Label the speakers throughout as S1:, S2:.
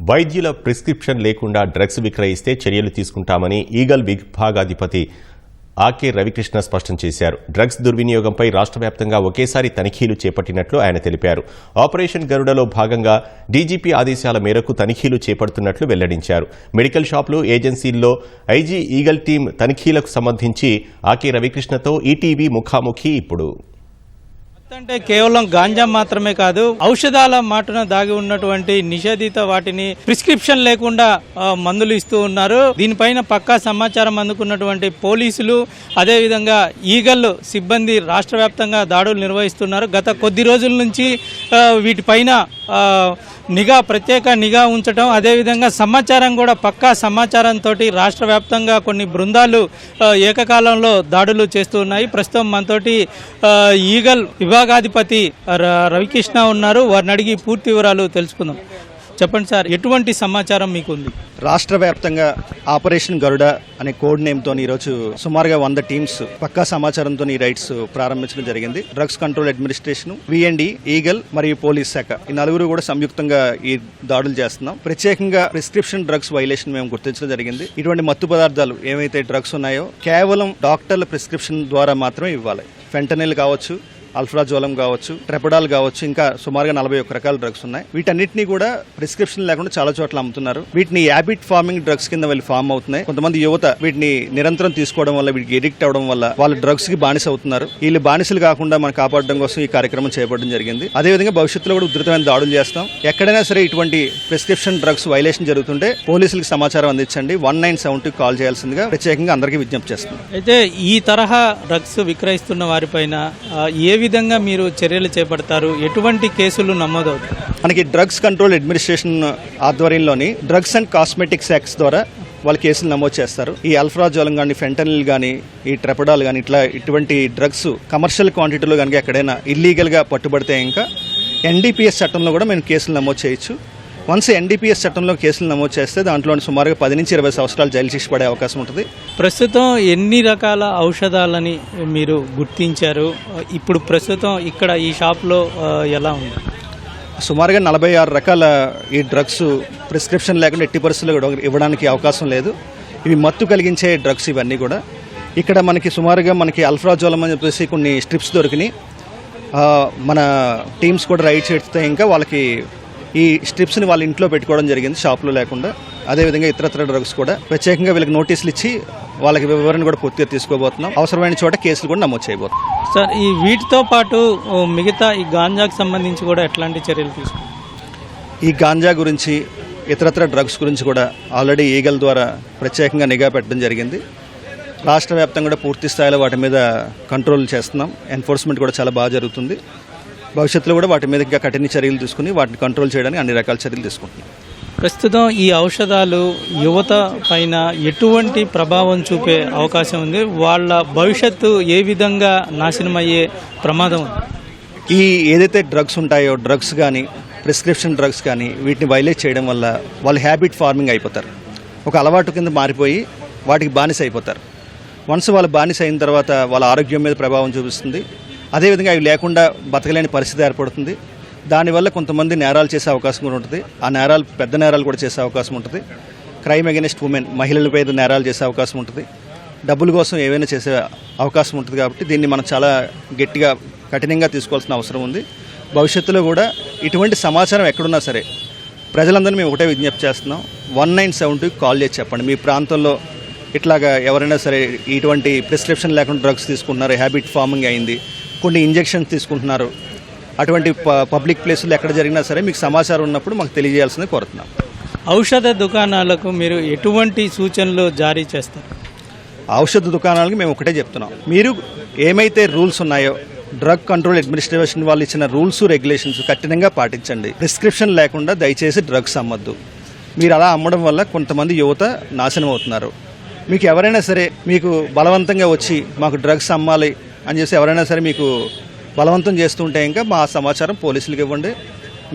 S1: వైద్యుల ప్రిస్క్రిప్షన్ లేకుండా డ్రగ్స్ విక్రయిస్తే చర్యలు తీసుకుంటామని ఈగల్ విభాగాధిపతి ఆకే రవికృష్ణ స్పష్టం చేశారు. డ్రగ్స్ దుర్వినియోగంపై రాష్ట్ర వ్యాప్తంగా ఒకేసారి తనిఖీలు చేపట్టినట్లు ఆయన తెలిపారు. ఆపరేషన్ గరుడలో భాగంగా డీజీపీ ఆదేశాల మేరకు తనిఖీలు చేపడుతున్నట్లు వెల్లడించారు. మెడికల్ షాపులు, ఏజెన్సీల్లో ఐజీ ఈగల్ టీం తనిఖీలకు సంబంధించి ఆకే రవికృష్ణతో ఈటీవీ ముఖాముఖి ఇప్పుడు.
S2: అంటే కేవలం గాంజా మాత్రమే కాదు, ఔషధాల మాటున దాగి ఉన్నటువంటి నిషేధిత వాటిని ప్రిస్క్రిప్షన్ లేకుండా మందులు ఇస్తూ ఉన్నారు. దీనిపైన పక్కా సమాచారం అందుకున్నటువంటి పోలీసులు, అదేవిధంగా ఈగల్ సిబ్బంది రాష్ట్ర వ్యాప్తంగా దాడులు నిర్వహిస్తున్నారు. గత కొద్ది రోజుల నుంచి వీటిపైన ప్రత్యేక నిఘా ఉంచడం, అదేవిధంగా సమాచారం కూడా పక్కా సమాచారంతో రాష్ట్ర వ్యాప్తంగా కొన్ని బృందాలు ఏకకాలంలో దాడులు చేస్తూ ఉన్నాయి. ప్రస్తుతం మనతోటి ఈగల్ విభాగాధిపతి రవికృష్ణ ఉన్నారు. వారిని అడిగి పూర్తి వివరాలు తెలుసుకుందాం. చెప్పండి సార్, ఎటువంటి సమాచారం మీకు ఉంది?
S3: రాష్ట్ర వ్యాప్తంగా ఆపరేషన్ గరుడ అనే కోడ్ నేమ్తో ఈరోజు సుమారుగా 100 టీమ్స్ పక్కా సమాచారంతో ఈ రైడ్స్ ప్రారంభించడం జరిగింది. Drugs control administration, VMD, eagle మరియు పోలీస్ శాఖ ఈ నలుగురు కూడా సంయుక్తంగా ఈ దాడులు చేస్తున్నాం. ప్రత్యేకంగా ప్రిస్క్రిప్షన్ డ్రగ్స్ వైలేషన్ మేము గుర్తించడం జరిగింది. ఇటువంటి మత్తు పదార్థాలు ఏవైతే డ్రగ్స్ ఉన్నాయో కేవలం డాక్టర్ల ప్రిస్క్రిప్షన్ ద్వారా మాత్రమే ఇవ్వాలి. ఫెంటనిల్ కావచ్చు, అల్ఫ్రాజోలం కావచ్చు, ట్రెపడాల్ కావచ్చు, ఇంకా సుమారుగా 41 రకాల డ్రగ్స్ ఉన్నాయి. వీటన్నిటిని కూడా ప్రిస్క్రిప్షన్ లేకుండా చాలా చోట్ల అమ్ముతున్నారు. వీటిని హ్యాబిట్ ఫార్మింగ్ డ్రగ్స్ కింద వీళ్ళు ఫామ్ అవుతున్నాయి. కొంతమంది యువత వీటిని నిరంతరం తీసుకోవడం వల్ల, వీటికి ఎడిక్ట్ అవడం వల్ల వాళ్ళు డ్రగ్స్ కి బానిస అవుతున్నారు. వీళ్ళు బానిసలు కాకుండా మనం కాపాడడం కోసం ఈ కార్యక్రమం చేపట్టడం జరిగింది. అదేవిధంగా భవిష్యత్తులో కూడా ఉధృతమైన దాడులు చేస్తాం. ఎక్కడైనా సరే ఇటువంటి ప్రిస్క్రిప్షన్ డ్రగ్స్ వైలేషన్ జరుగుతుంటే పోలీసులకు సమాచారం అందించండి. 1972 కాల్ చేయాల్సిందిగా ప్రత్యేకంగా అందరికీ విజ్ఞప్తి చేస్తున్నాం.
S2: అయితే ఈ తరహా డ్రగ్స్ విక్రయిస్తున్న వారిపైన ఏ విధంగా మీరు చర్యలు చేపడతారు? ఎటువంటి కేసులు నమోదవుతాయి?
S3: మనకి డ్రగ్స్ కంట్రోల్ అడ్మినిస్ట్రేషన్ ఆధ్వర్యంలోని డ్రగ్స్ అండ్ కాస్మెటిక్స్ యాక్ట్స్ ద్వారా వాళ్ళ కేసులు నమోదు చేస్తారు. ఈ అల్ఫ్రాజోలం కానీ, ఫెంటనిల్ కానీ, ఈ ట్రెపడాల్ కానీ ఇటువంటి డ్రగ్స్ కమర్షియల్ క్వాంటిటీలో కనుక ఎక్కడైనా ఇల్లీగల్గా పట్టుబడితే ఇంకా ఎన్డీపీఎస్ చట్టంలో కూడా మేము కేసులు నమోదు చేయొచ్చు. వన్స్ ఎన్డీపీఎస్ చట్టంలో కేసులు నమోదు చేస్తే దాంట్లో సుమారుగా 10 నుంచి 20 సంవత్సరాలు జైలు శిక్ష పడే అవకాశం ఉంటుంది.
S2: ప్రస్తుతం ఎన్ని రకాల ఔషధాలని మీరు గుర్తించారు? ఇప్పుడు ప్రస్తుతం ఇక్కడ ఈ షాప్లో ఎలా ఉంది?
S3: సుమారుగా 46 రకాల ఈ డ్రగ్స్ ప్రిస్క్రిప్షన్ లేకుండా ఎట్టి పరిస్థితుల్లో ఇవ్వడానికి అవకాశం లేదు. ఇవి మత్తు కలిగించే డ్రగ్స్ ఇవన్నీ కూడా. ఇక్కడ మనకి అల్ఫ్రాజోలం అని చెప్పేసి కొన్ని స్ట్రిప్స్ దొరికినాయి. మన టీమ్స్ కూడా రైడ్ చేస్తే ఇంకా వాళ్ళకి ఈ స్ట్రిప్స్ని వాళ్ళ ఇంట్లో పెట్టుకోవడం జరిగింది, షాప్లో లేకుండా. అదేవిధంగా ఇతరత్ర డ్రగ్స్ కూడా ప్రత్యేకంగా వీళ్ళకి నోటీసులు ఇచ్చి వాళ్ళకి వివరణ కూడా పూర్తిగా తీసుకోబోతున్నాం. అవసరమైన చోట కేసులు కూడా నమోదు చేయబోతున్నాం.
S2: సార్, ఈ వీటితో పాటు మిగతా ఈ గాంజాకి సంబంధించి కూడా ఎట్లాంటి చర్యలు తీసుకుంటాం?
S3: ఈ గాంజా గురించి, ఇతరత్ర డ్రగ్స్ గురించి కూడా ఆల్రెడీ ఈగల్ ద్వారా ప్రత్యేకంగా నిఘా పెట్టడం జరిగింది. రాష్ట్ర వ్యాప్తంగా కూడా పూర్తి స్థాయిలో వాటి మీద కంట్రోల్ చేస్తున్నాం. ఎన్ఫోర్స్మెంట్ కూడా చాలా బాగా జరుగుతుంది. భవిష్యత్తులో కూడా వాటి మీద ఇంకా కఠిన చర్యలు తీసుకుని వాటిని కంట్రోల్ చేయడానికి అన్ని రకాల చర్యలు తీసుకుంటున్నాం.
S2: ప్రస్తుతం ఈ ఔషధాలు యువత పైన ఎటువంటి ప్రభావం చూపే అవకాశం ఉంది? వాళ్ళ భవిష్యత్తు ఏ విధంగా నాశనమయ్యే ప్రమాదం ఉంది?
S3: ఈ ఏదైతే డ్రగ్స్ ఉంటాయో, డ్రగ్స్ కానీ, ప్రిస్క్రిప్షన్ డ్రగ్స్ కానీ, వీటిని వైలేట్ చేయడం వల్ల వాళ్ళు హ్యాబిట్ ఫార్మింగ్ అయిపోతారు. ఒక అలవాటు కింద మారిపోయి వాటికి బానిస అయిపోతారు. వన్స్ వాళ్ళు బానిస అయిన తర్వాత వాళ్ళ ఆరోగ్యం మీద ప్రభావం చూపిస్తుంది. అదేవిధంగా అవి లేకుండా బతకలేని పరిస్థితి ఏర్పడుతుంది. దానివల్ల కొంతమంది నేరాలు చేసే అవకాశం కూడా ఉంటుంది. ఆ నేరాలు పెద్ద నేరాలు కూడా చేసే అవకాశం ఉంటుంది. క్రైమ్ అగెనిస్ట్ ఉమెన్, మహిళలపై నేరాలు చేసే అవకాశం ఉంటుంది. డబ్బుల కోసం ఏవైనా చేసే అవకాశం ఉంటుంది. కాబట్టి దీన్ని మనం చాలా గట్టిగా, కఠినంగా తీసుకోవాల్సిన అవసరం ఉంది. భవిష్యత్తులో కూడా ఇటువంటి సమాచారం ఎక్కడున్నా సరే ప్రజలందరినీ మేము ఒకటే విజ్ఞప్తి చేస్తున్నాం. 1972 కాల్ చేసి చెప్పండి. మీ ప్రాంతంలో ఇట్లాగా ఎవరైనా సరే ఇటువంటి ప్రిస్క్రిప్షన్ లేకుండా డ్రగ్స్ తీసుకుంటున్నారు, హ్యాబిట్ ఫార్మింగ్ అయింది, కొన్ని ఇంజెక్షన్స్ తీసుకుంటున్నారు, అటువంటి పబ్లిక్ ప్లేసులు ఎక్కడ జరిగినా సరే మీకు సమాచారం ఉన్నప్పుడు మాకు తెలియజేయాల్సింది కోరుతున్నాం.
S2: ఔషధ దుకాణాలకు మీరు ఎటువంటి సూచనలు జారీ చేస్తారు?
S3: ఔషధ దుకాణాలకు మేము ఒకటే చెప్తున్నాం. మీరు ఏమైతే రూల్స్ ఉన్నాయో, డ్రగ్ కంట్రోల్ అడ్మినిస్ట్రేషన్ వాళ్ళు ఇచ్చిన రూల్స్, రెగ్యులేషన్స్ కఠినంగా పాటించండి. ప్రిస్క్రిప్షన్ లేకుండా దయచేసి డ్రగ్స్ అమ్మద్దు. మీరు అలా అమ్మడం వల్ల కొంతమంది యువత నాశనం అవుతున్నారు. మీకు ఎవరైనా సరే మీకు బలవంతంగా వచ్చి మాకు డ్రగ్స్ అమ్మాలి అని చేసి ఎవరైనా సరే మీకు బలవంతం చేస్తుంటే ఇంకా మా సమాచారం పోలీసులకు ఇవ్వండి.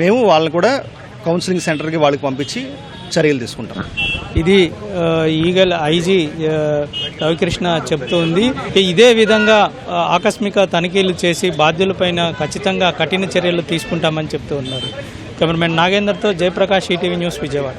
S3: మేము వాళ్ళని కూడా కౌన్సిలింగ్ సెంటర్కి వాళ్ళకి పంపించి చర్యలు తీసుకుంటాం.
S2: ఇది ఈగల్ ఐజీ రవికృష్ణ చెప్తోంది. ఇదే విధంగా ఆకస్మిక తనిఖీలు చేసి బాధ్యులపైన ఖచ్చితంగా కఠిన చర్యలు తీసుకుంటామని చెప్తూ ఉన్నారు. కెమెరామెన్ నాగేందర్తో జయప్రకాష్ ఈటీవీ న్యూస్ విజయవాడ.